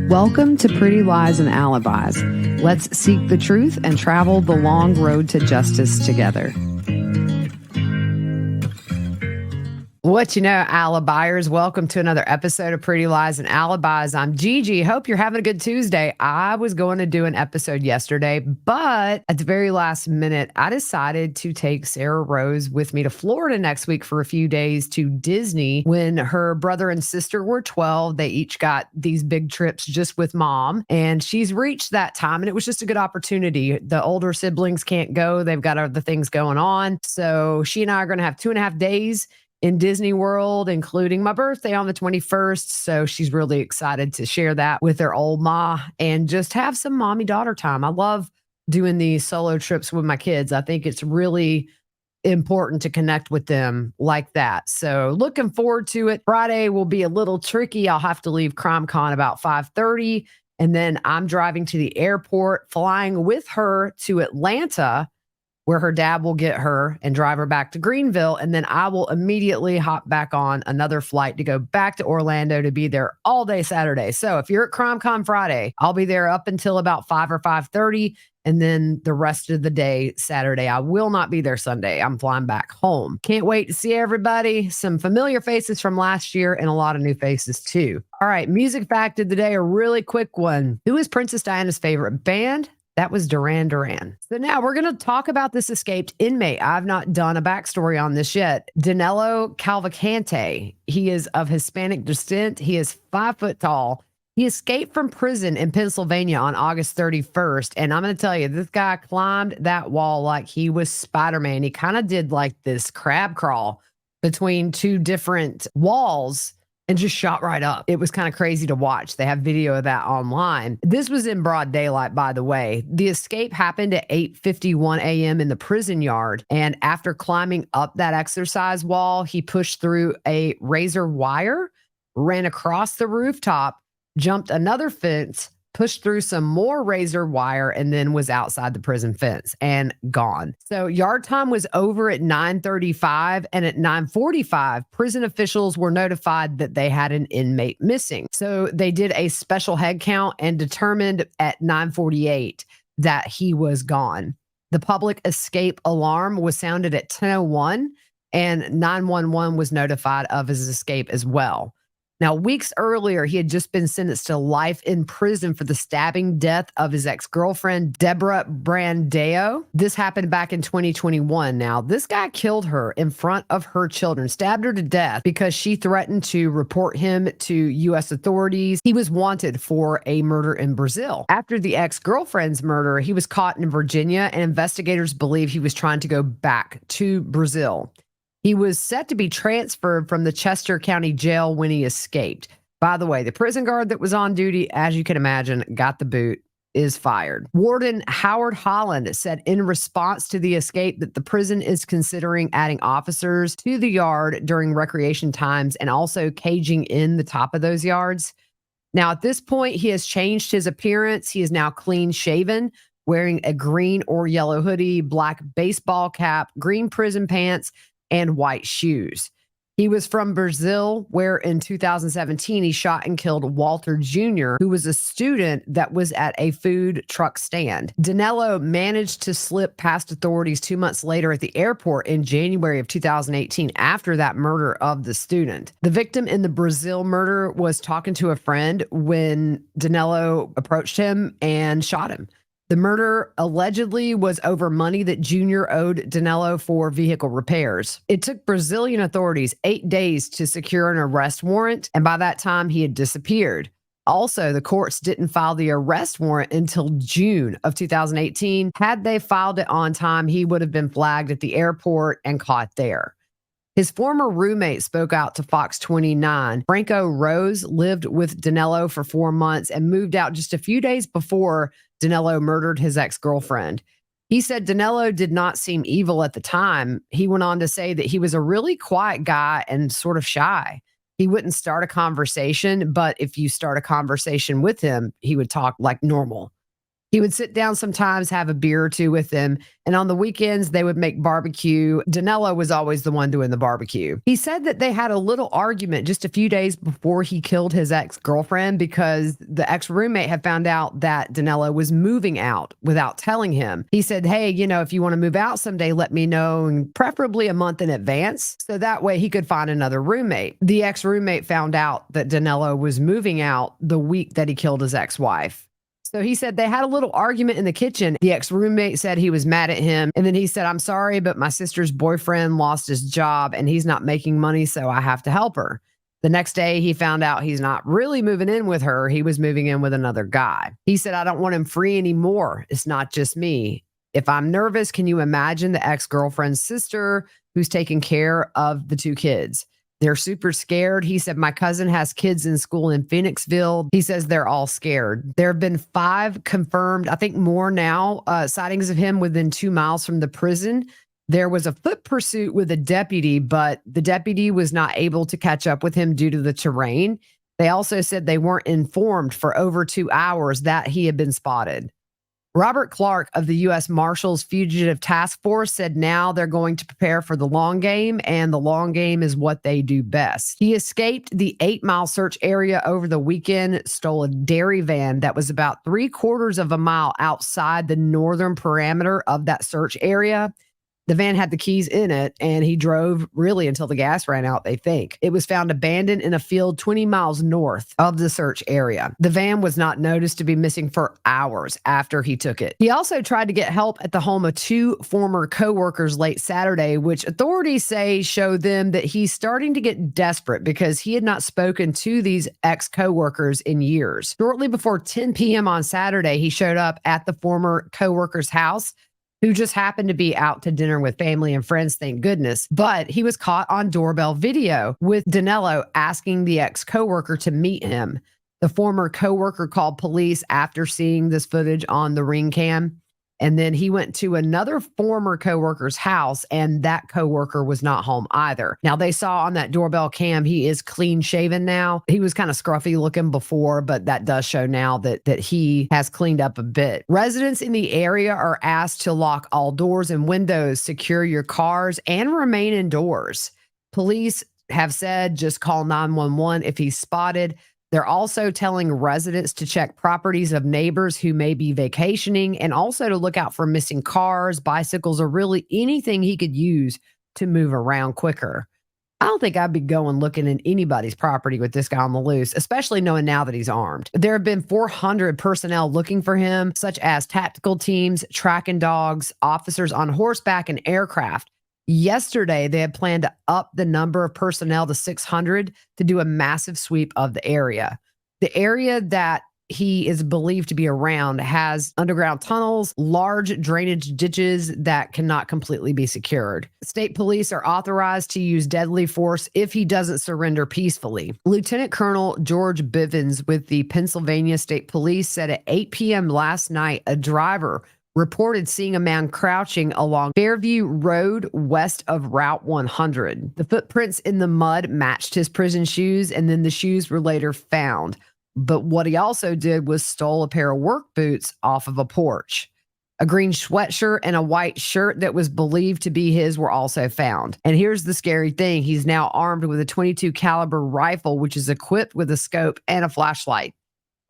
Welcome to Pretty Lies and Alibis. Let's seek the truth and travel the long road to justice together. What you know, Alibiers, welcome to another episode of Pretty Lies and Alibis. I'm Gigi. Hope you're having a good Tuesday. I was going to do an episode yesterday, but at the very last minute, I decided to take Sarah Rose with me to Florida next week for a few days to Disney. When her brother and sister were 12, they each got these big trips just with mom, and she's reached that time, and it was just a good opportunity. The older siblings can't go. They've got other things going on. So she and I are going to have 2.5 days in Disney World, including my birthday on the 21st. So she's really excited to share that with her old ma and just have some mommy-daughter time. I love doing these solo trips with my kids. I think it's really important to connect with them like that. So looking forward to it. Friday will be a little tricky. I'll have to leave CrimeCon about 5:30. And then I'm driving to the airport, flying with her to Atlanta, where her dad will get her and drive her back to Greenville. And then I will immediately hop back on another flight to go back to Orlando to be there all day Saturday. So if you're at CrimeCon Friday, I'll be there up until about 5 or 5:30. And then the rest of the day, Saturday, I will not be there Sunday. I'm flying back home. Can't wait to see everybody. Some familiar faces from last year and a lot of new faces too. All right, music fact of the day, a really quick one. Who is Princess Diana's favorite band? That was Duran Duran. So now we're going to talk about this escaped inmate. I've not done a backstory on this yet. Danelo Cavalcante. He is of Hispanic descent. He is 5 foot tall. He escaped from prison in Pennsylvania on August 31st. And I'm going to tell you, this guy climbed that wall like he was Spider-Man. He kind of did like this crab crawl between two different walls and just shot right up. It was kind of crazy to watch. They have video of that online. This was in broad daylight, by the way. The escape happened at 8:51 a.m. in the prison yard. And after climbing up that exercise wall, he pushed through a razor wire, ran across the rooftop, jumped another fence, pushed through some more razor wire, and then was outside the prison fence and gone. So yard time was over at 9:35, and at 9:45, prison officials were notified that they had an inmate missing. So they did a special head count and determined at 9:48 that he was gone. The public escape alarm was sounded at 10:01, and 911 was notified of his escape as well. Now, weeks earlier, he had just been sentenced to life in prison for the stabbing death of his ex-girlfriend, Deborah Brandeo. This happened back in 2021. Now, this guy killed her in front of her children, stabbed her to death because she threatened to report him to U.S. authorities. He was wanted for a murder in Brazil. After the ex-girlfriend's murder, he was caught in Virginia, and investigators believe he was trying to go back to Brazil. He was set to be transferred from the Chester County Jail when he escaped. By the way, the prison guard that was on duty, as you can imagine, got the boot, is fired. Warden Howard Holland said in response to the escape that the prison is considering adding officers to the yard during recreation times and also caging in the top of those yards. Now, at this point, he has changed his appearance. He is now clean shaven, wearing a green or yellow hoodie, black baseball cap, green prison pants, and white shoes. He was from Brazil, where in 2017, he shot and killed Walter Jr., who was a student that was at a food truck stand. Danilo managed to slip past authorities 2 months later at the airport in January of 2018 after that murder of the student. The victim in the Brazil murder was talking to a friend when Danilo approached him and shot him. The murder allegedly was over money that Junior owed Danilo for vehicle repairs. It took Brazilian authorities 8 days to secure an arrest warrant, and by that time, he had disappeared. Also, the courts didn't file the arrest warrant until June of 2018. Had they filed it on time, he would have been flagged at the airport and caught there. His former roommate spoke out to Fox 29. Franco Rose lived with Danilo for 4 months and moved out just a few days before Danilo murdered his ex-girlfriend. He said Danilo did not seem evil at the time. He went on to say that he was a really quiet guy and sort of shy. He wouldn't start a conversation, but if you start a conversation with him, he would talk like normal. He would sit down sometimes, have a beer or two with them, and on the weekends, they would make barbecue. Danilo was always the one doing the barbecue. He said that they had a little argument just a few days before he killed his ex-girlfriend because the ex-roommate had found out that Danilo was moving out without telling him. He said, hey, if you want to move out someday, let me know, and preferably a month in advance, so that way he could find another roommate. The ex-roommate found out that Danilo was moving out the week that he killed his ex-wife. So he said they had a little argument in the kitchen. The ex-roommate said he was mad at him. And then he said, I'm sorry, but my sister's boyfriend lost his job and he's not making money, so I have to help her. The next day, he found out he's not really moving in with her. He was moving in with another guy. He said, I don't want him free anymore. It's not just me. If I'm nervous, can you imagine the ex-girlfriend's sister who's taking care of the two kids? They're super scared. He said, my cousin has kids in school in Phoenixville. He says they're all scared. There have been 5 confirmed, I think more now, sightings of him within 2 miles from the prison. There was a foot pursuit with a deputy, but the deputy was not able to catch up with him due to the terrain. They also said they weren't informed for over 2 hours that he had been spotted. Robert Clark of the U.S. Marshals Fugitive Task Force said now they're going to prepare for the long game, and the long game is what they do best. He escaped the 8-mile search area over the weekend, stole a dairy van that was about 3/4 of a mile outside the northern parameter of that search area. The van had the keys in it, and he drove really until the gas ran out, they think. It was found abandoned in a field 20 miles north of the search area. The van was not noticed to be missing for hours after he took it. He also tried to get help at the home of 2 former co-workers late Saturday, which authorities say show them that he's starting to get desperate because he had not spoken to these ex-co-workers in years. Shortly before 10 p.m. on Saturday, he showed up at the former co-worker's house, who just happened to be out to dinner with family and friends, thank goodness. But he was caught on doorbell video with Danilo asking the ex-coworker to meet him. The former coworker called police after seeing this footage on the Ring cam. And then he went to another former coworker's house, and that coworker was not home either. Now, they saw on that doorbell cam, he is clean shaven now. He was kind of scruffy looking before, but that does show now that he has cleaned up a bit. Residents in the area are asked to lock all doors and windows, secure your cars, and remain indoors. Police have said just call 911 if he's spotted. They're also telling residents to check properties of neighbors who may be vacationing, and also to look out for missing cars, bicycles, or really anything he could use to move around quicker. I don't think I'd be going looking in anybody's property with this guy on the loose, especially knowing now that he's armed. There have been 400 personnel looking for him, such as tactical teams, tracking dogs, officers on horseback, and aircraft. Yesterday, they had planned to up the number of personnel to 600 to do a massive sweep of the area. The area that he is believed to be around has underground tunnels, large drainage ditches that cannot completely be secured. State police are authorized to use deadly force if he doesn't surrender peacefully. Lieutenant Colonel George Bivens with the Pennsylvania State Police said at 8 p.m. last night, a driver reported seeing a man crouching along Fairview Road west of Route 100. The footprints in the mud matched his prison shoes, and then the shoes were later found. But what he also did was stole a pair of work boots off of a porch. A green sweatshirt and a white shirt that was believed to be his were also found. And here's the scary thing. He's now armed with a .22 caliber rifle, which is equipped with a scope and a flashlight.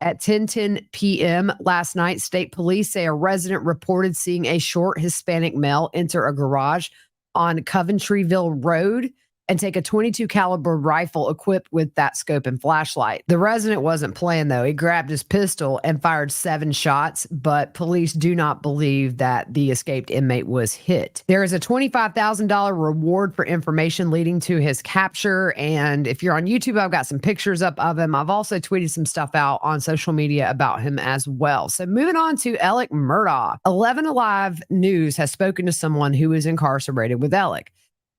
At 10:10 p.m. last night, state police say a resident reported seeing a short Hispanic male enter a garage on Coventryville Road and take a .22 caliber rifle equipped with that scope and flashlight. The resident wasn't playing, though. He grabbed his pistol and fired 7 shots, but police do not believe that the escaped inmate was hit. There is a $25,000 reward for information leading to his capture, and if you're on YouTube, I've got some pictures up of him. I've also tweeted some stuff out on social media about him as well. So moving on to Alex Murdaugh. 11 Alive News has spoken to someone who is incarcerated with Alex.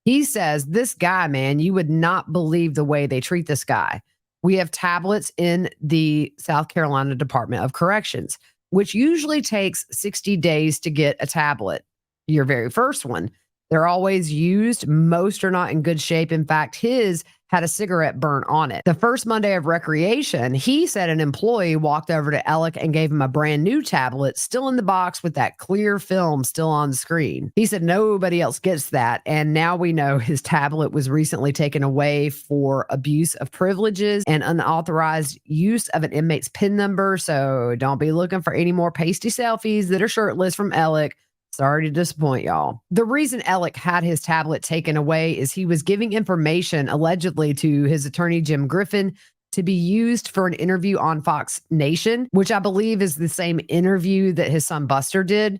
He says, this guy, man, you would not believe the way they treat this guy. We have tablets in the South Carolina Department of Corrections, which usually takes 60 days to get a tablet, your very first one. They're always used. Most are not in good shape. In fact, his had a cigarette burn on it. The first Monday of recreation, he said an employee walked over to Alec and gave him a brand new tablet, still in the box with that clear film still on the screen. He said nobody else gets that. And now we know his tablet was recently taken away for abuse of privileges and unauthorized use of an inmate's PIN number. So don't be looking for any more pasty selfies that are shirtless from Alec. Sorry to disappoint y'all. The reason Alec had his tablet taken away is he was giving information allegedly to his attorney, Jim Griffin, to be used for an interview on Fox Nation, which I believe is the same interview that his son Buster did.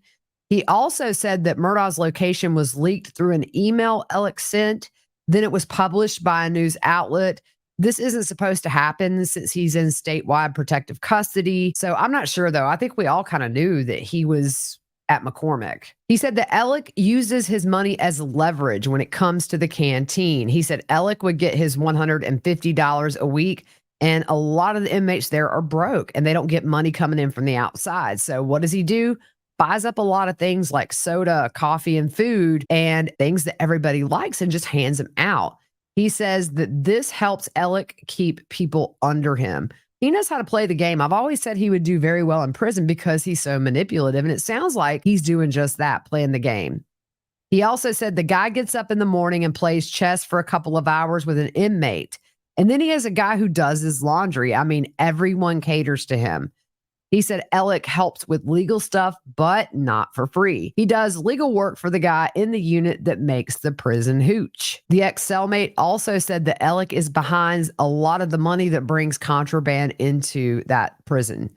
He also said that Murdaugh's location was leaked through an email Alec sent. Then it was published by a news outlet. This isn't supposed to happen since he's in statewide protective custody. So I'm not sure, though. I think we all kind of knew that he was at McCormick. He said that Alec uses his money as leverage when it comes to the canteen. He said Alec would get his $150 a week, and a lot of the inmates there are broke and they don't get money coming in from the outside. So what does he do? Buys up a lot of things like soda, coffee, and food, and things that everybody likes, and just hands them out. He says that this helps Alec keep people under him. He knows how to play the game. I've always said he would do very well in prison because he's so manipulative, and it sounds like he's doing just that, playing the game. He also said the guy gets up in the morning and plays chess for a couple of hours with an inmate, and then he has a guy who does his laundry. I mean, everyone caters to him. He said Alec helps with legal stuff, but not for free. He does legal work for the guy in the unit that makes the prison hooch. The ex-cellmate also said that Alec is behind a lot of the money that brings contraband into that prison.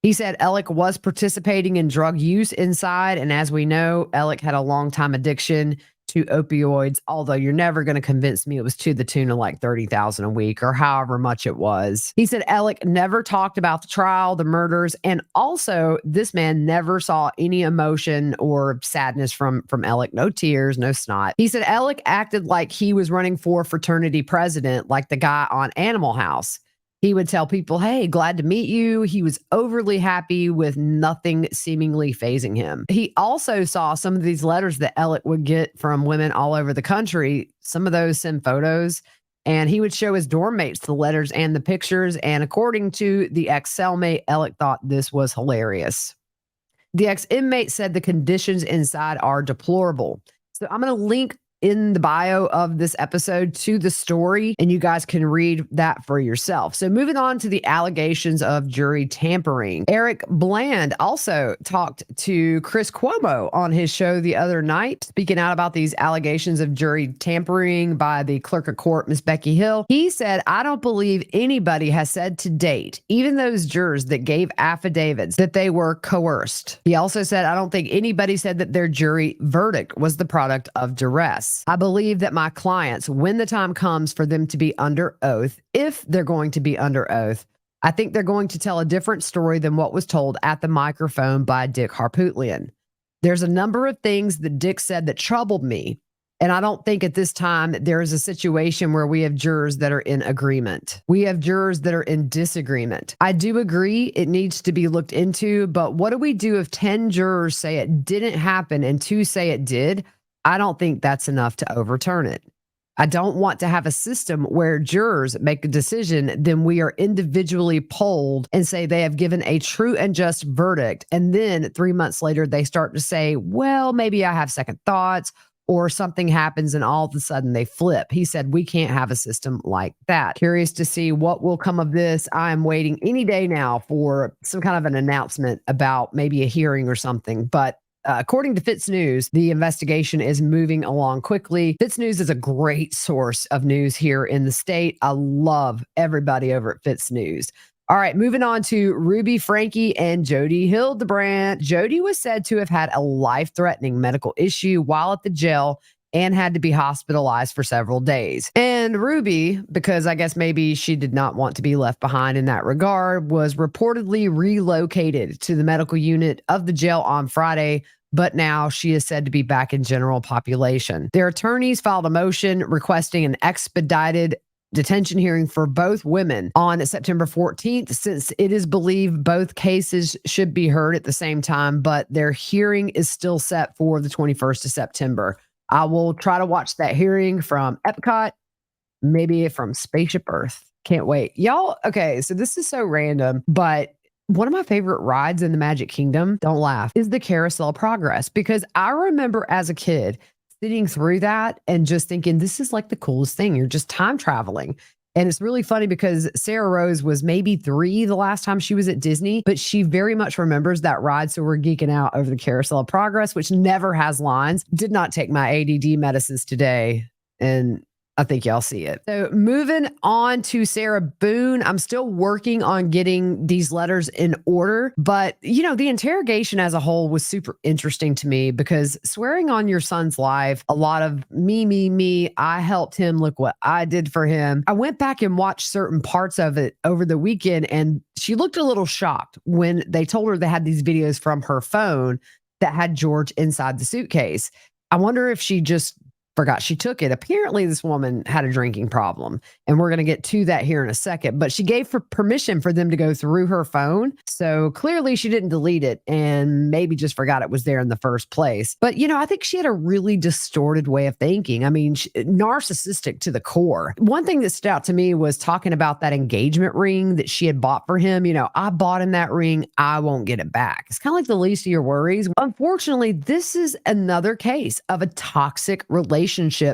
He said Alec was participating in drug use inside, and as we know, Alec had a long-time addiction to opioids, although you're never going to convince me it was to the tune of like $30,000 a week or however much it was. He said Alec never talked about the trial, the murders, and also this man never saw any emotion or sadness from Alec. No tears, no snot. He said Alec acted like he was running for fraternity president, like the guy on Animal House. He would tell people, hey, glad to meet you. He was overly happy with nothing seemingly phasing him. He also saw some of these letters that Alec would get from women all over the country. Some of those send photos, and he would show his dorm mates the letters and the pictures. And according to the ex-cellmate, Alec thought this was hilarious. The ex-inmate said the conditions inside are deplorable. So I'm going to link in the bio of this episode to the story, and you guys can read that for yourself. So moving on to the allegations of jury tampering. Eric Bland also talked to Chris Cuomo on his show the other night, speaking out about these allegations of jury tampering by the clerk of court, Miss Becky Hill. He said, I don't believe anybody has said to date, even those jurors that gave affidavits, that they were coerced. He also said, I don't think anybody said that their jury verdict was the product of duress. I believe that my clients, when the time comes for them to be under oath, if they're going to be under oath, I think they're going to tell a different story than what was told at the microphone by Dick Harpootlian. There's a number of things that Dick said that troubled me, and I don't think at this time there is a situation where we have jurors that are in agreement. We have jurors that are in disagreement. I do agree it needs to be looked into, but what do we do if 10 jurors say it didn't happen and 2 say it did? I don't think that's enough to overturn it. I don't want to have a system where jurors make a decision, then we are individually polled and say they have given a true and just verdict. And then 3 months later, they start to say, well, maybe I have second thoughts, or something happens and all of a sudden they flip. He said, we can't have a system like that. Curious to see what will come of this. I am waiting any day now for some kind of an announcement about maybe a hearing or something. But according to Fitz News, the investigation is moving along quickly. Fitz News is a great source of news here in the state. I love everybody over at Fitz News. All right, moving on to Ruby, Franke, and Jodi Hildebrandt. Jodi was said to have had a life-threatening medical issue while at the jail and had to be hospitalized for several days. And Ruby, because I guess maybe she did not want to be left behind in that regard, was reportedly relocated to the medical unit of the jail on Friday, but now she is said to be back in general population. Their attorneys filed a motion requesting an expedited detention hearing for both women on September 14th, since it is believed both cases should be heard at the same time, but their hearing is still set for the 21st of September. I will try to watch that hearing from Epcot. maybe from Spaceship Earth. Can't wait. Y'all, okay, so this is so random, but one of my favorite rides in the Magic Kingdom, don't laugh, is the Carousel of Progress, because I remember as a kid sitting through that and just thinking, this is like the coolest thing. You're just time traveling. And it's really funny because Sarah Rose was maybe 3 the last time she was at Disney, but she very much remembers that ride. So we're geeking out over the Carousel of Progress, which never has lines. Did not take my ADD medicines today. And I think y'all see it. So moving on to Sarah Boone. I'm still working on getting these letters in order, but the interrogation as a whole was super interesting to me because swearing on your son's life, a lot of me, I helped him, look what I did for him. I went back and watched certain parts of it over the weekend, and she looked a little shocked when they told her they had these videos from her phone that had George inside the suitcase. I wonder if she just forgot she took it. Apparently, this woman had a drinking problem, and we're going to get to that here in a second. But she gave for permission for them to go through her phone. So clearly, she didn't delete it and maybe just forgot it was there in the first place. But, I think she had a really distorted way of thinking. I mean, narcissistic to the core. One thing that stood out to me was talking about that engagement ring that she had bought for him. I bought him that ring. I won't get it back. It's kind of like the least of your worries. Unfortunately, this is another case of a toxic relationship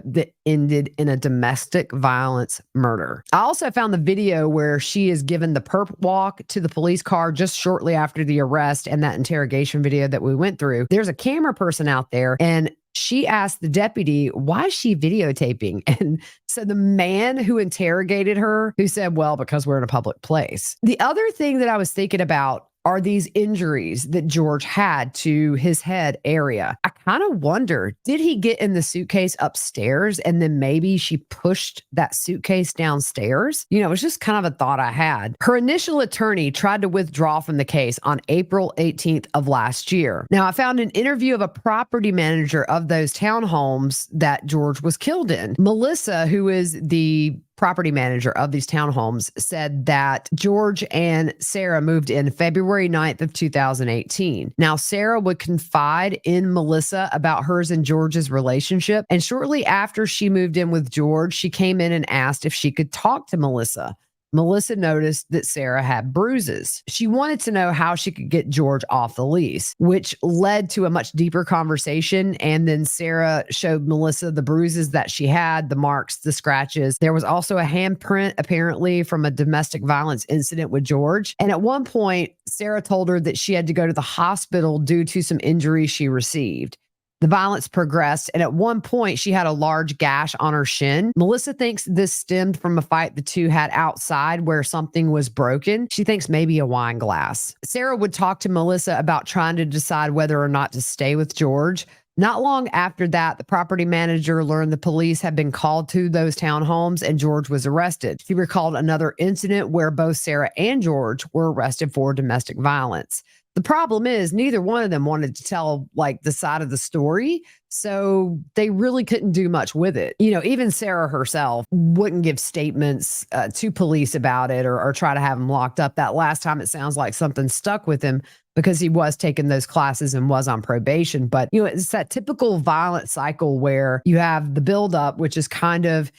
that ended in a domestic violence murder. I also found the video where she is given the perp walk to the police car just shortly after the arrest and that interrogation video that we went through. There's a camera person out there, and she asked the deputy, why is she videotaping? And so the man who interrogated her, who said, well, because we're in a public place. The other thing that I was thinking about are these injuries that George had to his head area. I kind of wonder, did he get in the suitcase upstairs and then maybe she pushed that suitcase downstairs? It was just kind of a thought I had. Her initial attorney tried to withdraw from the case on April 18th of last year. Now, I found an interview of a property manager of those townhomes that George was killed in. Melissa, who is the property manager of these townhomes, said that George and Sarah moved in February 9th of 2018. Now, Sarah would confide in Melissa about hers and George's relationship. And shortly after she moved in with George, she came in and asked if she could talk to Melissa. Melissa noticed that Sarah had bruises. She wanted to know how she could get George off the lease, which led to a much deeper conversation. And then Sarah showed Melissa the bruises that she had, the marks, the scratches. There was also a handprint, apparently, from a domestic violence incident with George. And at one point, Sarah told her that she had to go to the hospital due to some injuries she received. The violence progressed, and at one point, she had a large gash on her shin. Melissa thinks this stemmed from a fight the two had outside where something was broken. She thinks maybe a wine glass. Sarah would talk to Melissa about trying to decide whether or not to stay with George. Not long after that, the property manager learned the police had been called to those townhomes and George was arrested. She recalled another incident where both Sarah and George were arrested for domestic violence. The problem is neither one of them wanted to tell the side of the story. So they really couldn't do much with it. Even Sarah herself wouldn't give statements to police about it or try to have him locked up. That last time, it sounds like something stuck with him because he was taking those classes and was on probation. But, it's that typical violent cycle where you have the buildup, which is kind of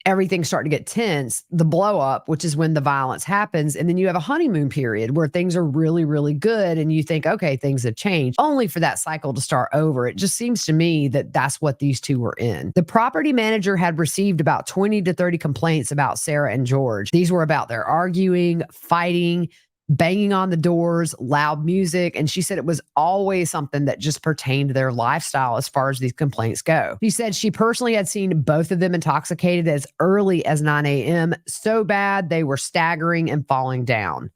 everything's starting to get tense, the blow up, which is when the violence happens. And then you have a honeymoon period where things are really, really good. And you think, okay, things have changed, only for that cycle to start over. It just seems to me that that's what these two were in. The property manager had received about 20 to 30 complaints about Sarah and George. These were about their arguing, fighting, banging on the doors, loud music. And she said it was always something that just pertained to their lifestyle as far as these complaints go. She said she personally had seen both of them intoxicated as early as 9 a.m. so bad they were staggering and falling down.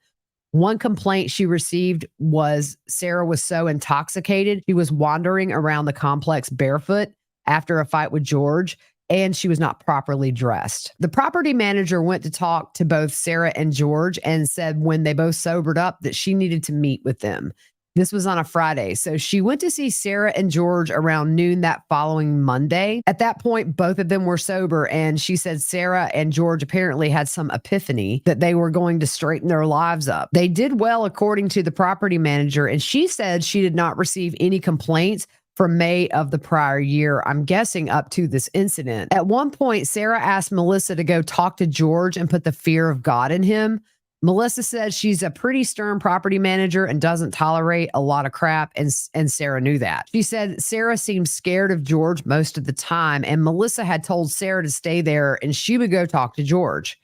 One complaint she received was Sarah was so intoxicated, she was wandering around the complex barefoot after a fight with George, and she was not properly dressed. The property manager went to talk to both Sarah and George and said when they both sobered up that she needed to meet with them. This was on a Friday. So she went to see Sarah and George around noon that following Monday. At that point, both of them were sober. And she said Sarah and George apparently had some epiphany that they were going to straighten their lives up. They did well, according to the property manager. And she said she did not receive any complaints from May of the prior year, I'm guessing up to this incident. At one point, Sarah asked Melissa to go talk to George and put the fear of God in him. Melissa said she's a pretty stern property manager and doesn't tolerate a lot of crap, and Sarah knew that. She said Sarah seemed scared of George most of the time, and Melissa had told Sarah to stay there and she would go talk to George.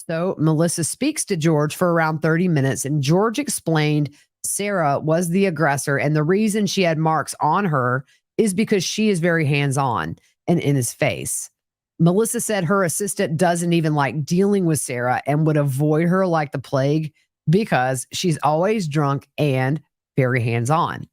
So Melissa speaks to George for around 30 minutes, and George explained Sarah was the aggressor, and the reason she had marks on her is because she is very hands-on and in his face. Melissa said her assistant doesn't even like dealing with Sarah and would avoid her like the plague because she's always drunk and very hands-on.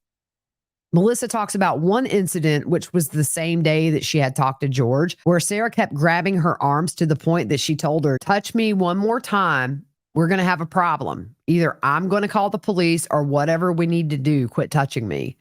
Melissa talks about one incident, which was the same day that she had talked to George, where Sarah kept grabbing her arms to the point that she told her, "Touch me one more time, we're going to have a problem. Either I'm going to call the police or whatever we need to do, quit touching me."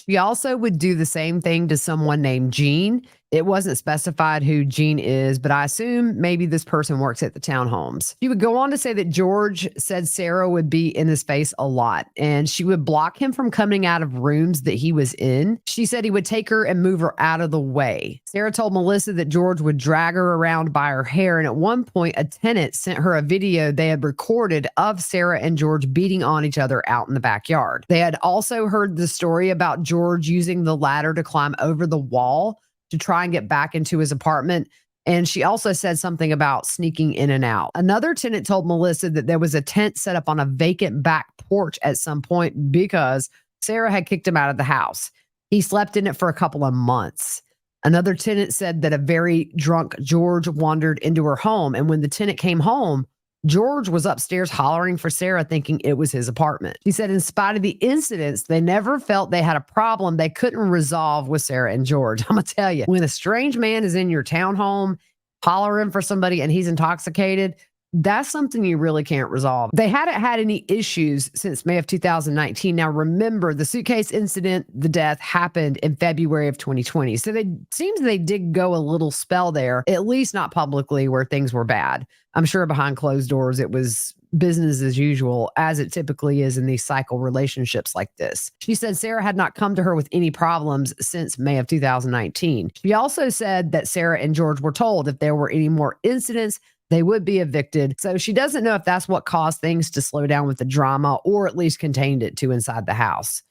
She also would do the same thing to someone named Jean. It wasn't specified who Jean is, but I assume maybe this person works at the townhomes. She would go on to say that George said Sarah would be in his face a lot, and she would block him from coming out of rooms that he was in. She said he would take her and move her out of the way. Sarah told Melissa that George would drag her around by her hair, and at one point, a tenant sent her a video they had recorded of Sarah and George beating on each other out in the backyard. They had also heard the story about George using the ladder to climb over the wall to try and get back into his apartment. And she also said something about sneaking in and out. Another tenant told Melissa that there was a tent set up on a vacant back porch at some point because Sarah had kicked him out of the house. He slept in it for a couple of months. Another tenant said that a very drunk George wandered into her home. And when the tenant came home, George was upstairs hollering for Sarah, thinking it was his apartment. She said in spite of the incidents, they never felt they had a problem they couldn't resolve with Sarah and George. I'm going to tell you, when a strange man is in your townhome hollering for somebody and he's intoxicated, that's something you really can't resolve. They hadn't had any issues since May of 2019. Now, remember, the suitcase incident, the death happened in February of 2020. So it seems they did go a little spell there, at least not publicly, where things were bad. I'm sure behind closed doors, it was business as usual, as it typically is in these cycle relationships like this. She said Sarah had not come to her with any problems since May of 2019. She also said that Sarah and George were told if there were any more incidents, they would be evicted. So she doesn't know if that's what caused things to slow down with the drama or at least contained it to inside the house.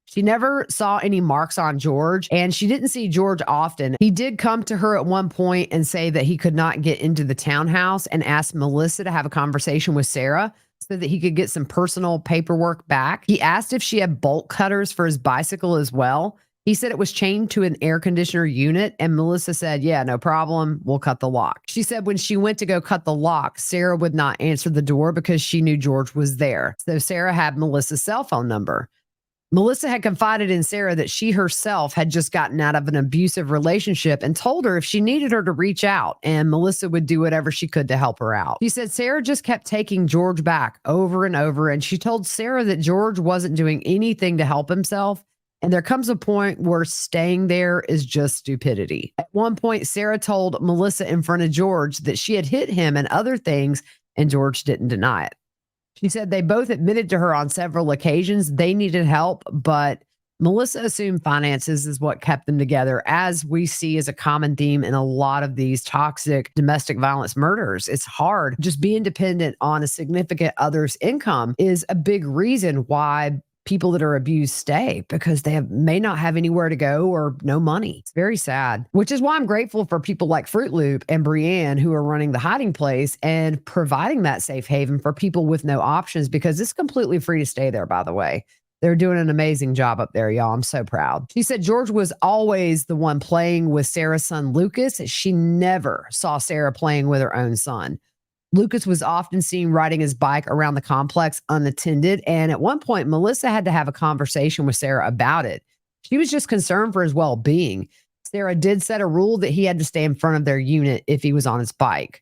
She never saw any marks on George, and she didn't see George often. He did come to her at one point and say that he could not get into the townhouse and asked Melissa to have a conversation with Sarah so that he could get some personal paperwork back. He asked if she had bolt cutters for his bicycle as well. He said it was chained to an air conditioner unit, and Melissa said, "Yeah, no problem. We'll cut the lock." She said when she went to go cut the lock, Sarah would not answer the door because she knew George was there. So Sarah had Melissa's cell phone number. Melissa had confided in Sarah that she herself had just gotten out of an abusive relationship and told her if she needed her to reach out, and Melissa would do whatever she could to help her out. She said Sarah just kept taking George back over and over, and she told Sarah that George wasn't doing anything to help himself. And there comes a point where staying there is just stupidity. At one point, Sarah told Melissa in front of George that she had hit him and other things, and George didn't deny it. She said they both admitted to her on several occasions they needed help, but Melissa assumed finances is what kept them together, as we see as a common theme in a lot of these toxic domestic violence murders. It's hard. Just being dependent on a significant other's income is a big reason why people that are abused stay, because they may not have anywhere to go or no money. It's very sad, which is why I'm grateful for people like Fruit Loop and Brienne who are running the hiding place and providing that safe haven for people with no options, because it's completely free to stay there, by the way. They're doing an amazing job up there, y'all. I'm so proud. She said George was always the one playing with Sarah's son, Lucas. She never saw Sarah playing with her own son. Lucas was often seen riding his bike around the complex unattended, and at one point, Melissa had to have a conversation with Sarah about it. She was just concerned for his well-being. Sarah did set a rule that he had to stay in front of their unit if he was on his bike.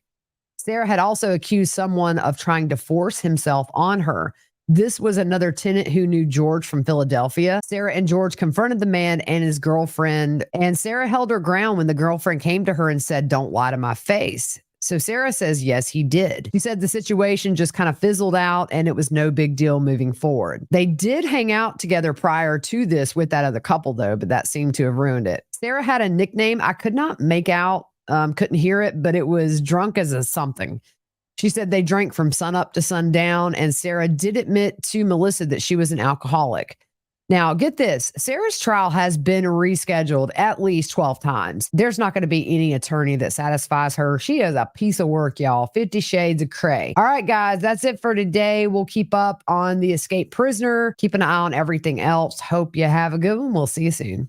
Sarah had also accused someone of trying to force himself on her. This was another tenant who knew George from Philadelphia. Sarah and George confronted the man and his girlfriend, and Sarah held her ground when the girlfriend came to her and said, "Don't lie to my face." So Sarah says, yes, he did. She said the situation just kind of fizzled out and it was no big deal moving forward. They did hang out together prior to this with that other couple, though, but that seemed to have ruined it. Sarah had a nickname. I could not make out, couldn't hear it, but it was drunk as a something. She said they drank from sunup to sundown, and Sarah did admit to Melissa that she was an alcoholic. Now, get this. Sarah's trial has been rescheduled at least 12 times. There's not going to be any attorney that satisfies her. She is a piece of work, y'all. 50 Shades of Cray. All right, guys, that's it for today. We'll keep up on the escaped prisoner. Keep an eye on everything else. Hope you have a good one. We'll see you soon.